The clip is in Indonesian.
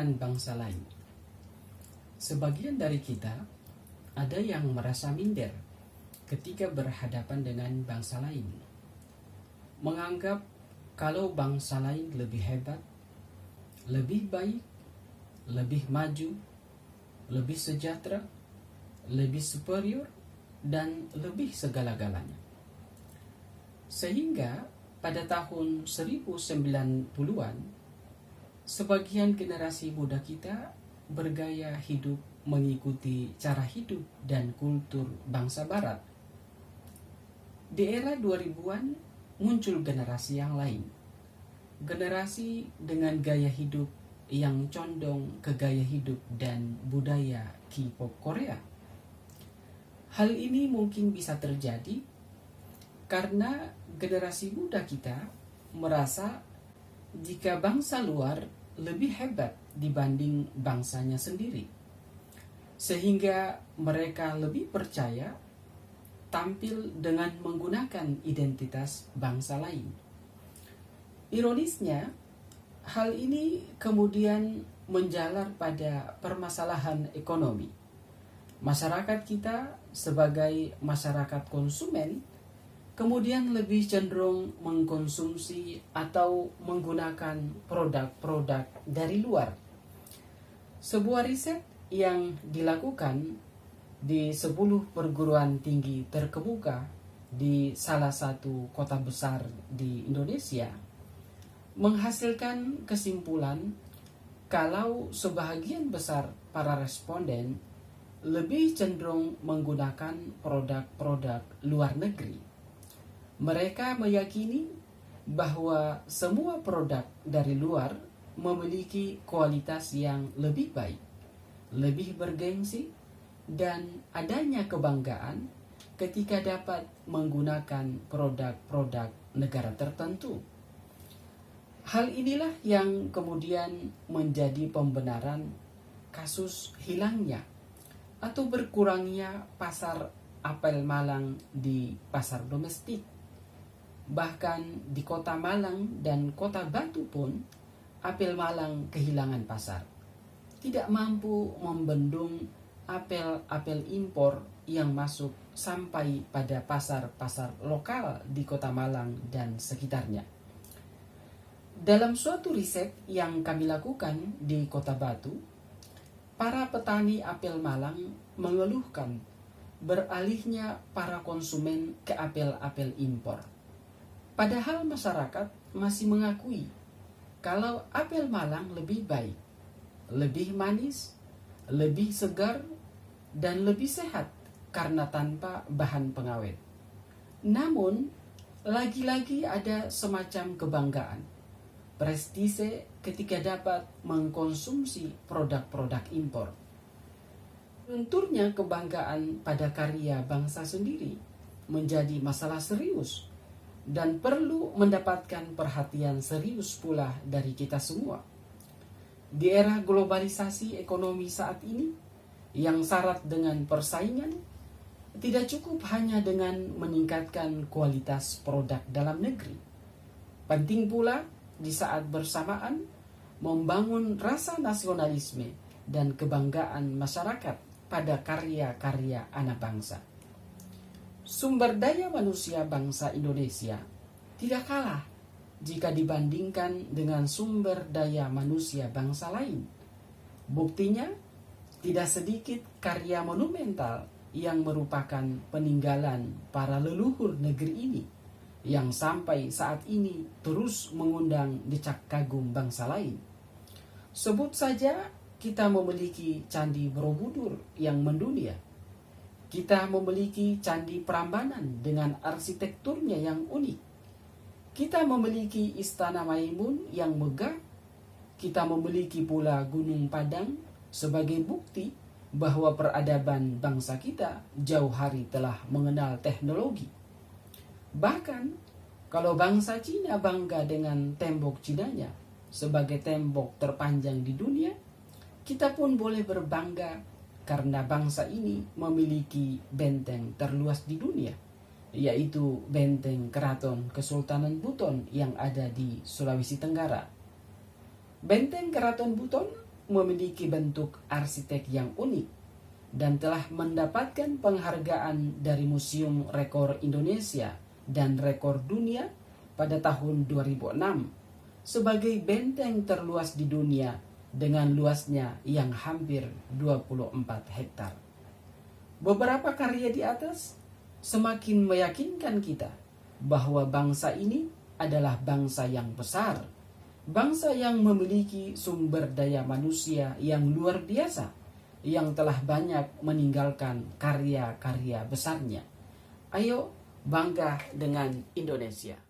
dengan bangsa lain. Sebagian dari kita ada yang merasa minder ketika berhadapan dengan bangsa lain, menganggap kalau bangsa lain lebih hebat, lebih baik, lebih maju, lebih sejahtera, lebih superior, dan lebih segala-galanya. Sehingga pada tahun 1090-an, sebagian generasi muda kita bergaya hidup mengikuti cara hidup dan kultur bangsa barat. Di era 2000-an muncul generasi yang lain. Generasi dengan gaya hidup yang condong ke gaya hidup dan budaya K-pop Korea. Hal ini mungkin bisa terjadi karena generasi muda kita merasa jika bangsa luar lebih hebat dibanding bangsanya sendiri, sehingga mereka lebih percaya tampil dengan menggunakan identitas bangsa lain. Ironisnya, hal ini kemudian menjalar pada permasalahan ekonomi. Masyarakat kita sebagai masyarakat konsumen kemudian lebih cenderung mengkonsumsi atau menggunakan produk-produk dari luar. Sebuah riset yang dilakukan di 10 perguruan tinggi terkemuka di salah satu kota besar di Indonesia menghasilkan kesimpulan kalau sebahagian besar para responden lebih cenderung menggunakan produk-produk luar negeri. Mereka meyakini bahwa semua produk dari luar memiliki kualitas yang lebih baik, lebih bergengsi, dan adanya kebanggaan ketika dapat menggunakan produk-produk negara tertentu. Hal inilah yang kemudian menjadi pembenaran kasus hilangnya atau berkurangnya pasar apel Malang di pasar domestik. Bahkan di kota Malang dan kota Batu pun apel Malang kehilangan pasar. Tidak mampu membendung apel-apel impor yang masuk sampai pada pasar-pasar lokal di kota Malang dan sekitarnya. Dalam suatu riset yang kami lakukan di kota Batu, para petani apel Malang mengeluhkan beralihnya para konsumen ke apel-apel impor. Padahal masyarakat masih mengakui kalau apel Malang lebih baik, lebih manis, lebih segar, dan lebih sehat karena tanpa bahan pengawet. Namun, lagi-lagi ada semacam kebanggaan, prestise ketika dapat mengkonsumsi produk-produk impor. Lunturnya kebanggaan pada karya bangsa sendiri menjadi masalah serius dan perlu mendapatkan perhatian serius pula dari kita semua. Di era globalisasi ekonomi saat ini yang syarat dengan persaingan, tidak cukup hanya dengan meningkatkan kualitas produk dalam negeri. Penting pula di saat bersamaan membangun rasa nasionalisme dan kebanggaan masyarakat pada karya-karya anak bangsa. Sumber daya manusia bangsa Indonesia tidak kalah jika dibandingkan dengan sumber daya manusia bangsa lain. Buktinya, tidak sedikit karya monumental yang merupakan peninggalan para leluhur negeri ini yang sampai saat ini terus mengundang decak kagum bangsa lain. Sebut saja kita memiliki Candi Borobudur yang mendunia. Kita memiliki Candi Prambanan dengan arsitekturnya yang unik. Kita memiliki Istana Maimun yang megah. Kita memiliki pula Gunung Padang sebagai bukti bahwa peradaban bangsa kita jauh hari telah mengenal teknologi. Bahkan, kalau bangsa Cina bangga dengan tembok Cinanya sebagai tembok terpanjang di dunia, kita pun boleh berbangga karena bangsa ini memiliki benteng terluas di dunia, yaitu benteng Keraton Kesultanan Buton yang ada di Sulawesi Tenggara. Benteng Keraton Buton memiliki bentuk arsitek yang unik dan telah mendapatkan penghargaan dari Museum Rekor Indonesia dan Rekor Dunia pada tahun 2006 sebagai benteng terluas di dunia dengan luasnya yang hampir 24 hektar. Beberapa karya di atas semakin meyakinkan kita bahwa bangsa ini adalah bangsa yang besar, bangsa yang memiliki sumber daya manusia yang luar biasa, yang telah banyak meninggalkan karya-karya besarnya. Ayo bangga dengan Indonesia.